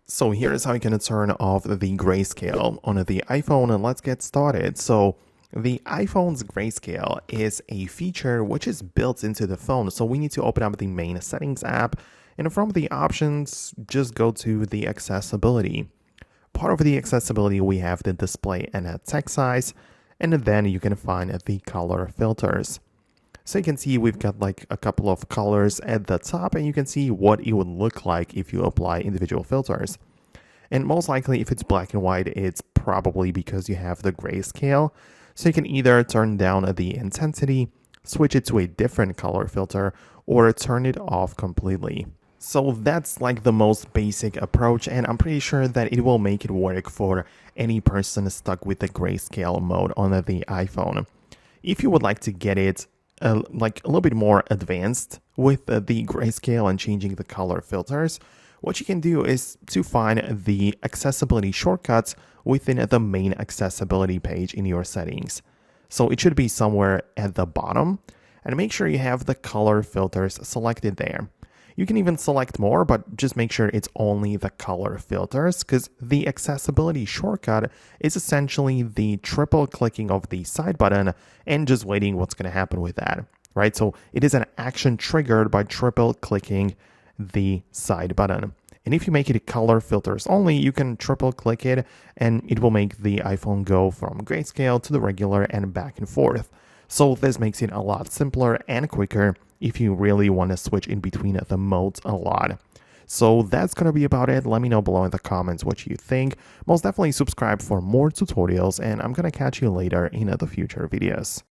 So here's how you can turn off the grayscale on the iPhone, and let's get started. So the iPhone's grayscale is a feature which is built into the phone. So we need to open up the main settings app, and from the options, just go to the accessibility. Part of the accessibility, we have the display and a text size, and then you can find the color filters. So you can see we've got like a couple of colors at the top, and you can see what it would look like if you apply individual filters. And most likely, if it's black and white, it's probably because you have the grayscale. So you can either turn down the intensity, switch it to a different color filter, or turn it off completely. So that's like the most basic approach, and I'm pretty sure that it will make it work for any person stuck with the grayscale mode on the iPhone. If you would like to get it like a little bit more advanced with the grayscale and changing the color filters, what you can do is to find the accessibility shortcuts within the main accessibility page in your settings. So it should be somewhere at the bottom, and make sure you have the color filters selected there. You can even select more, but just make sure it's only the color filters, because the accessibility shortcut is essentially the triple clicking of the side button and just waiting what's going to happen with that, right? So it is an action triggered by triple clicking the side button. And if you make it color filters only, you can triple click it and it will make the iPhone go from grayscale to the regular and back and forth. So this makes it a lot simpler and quicker if you really want to switch in between the modes a lot. So that's going to be about it. Let me know below in the comments what you think. Most definitely subscribe for more tutorials, and I'm going to catch you later in the future videos.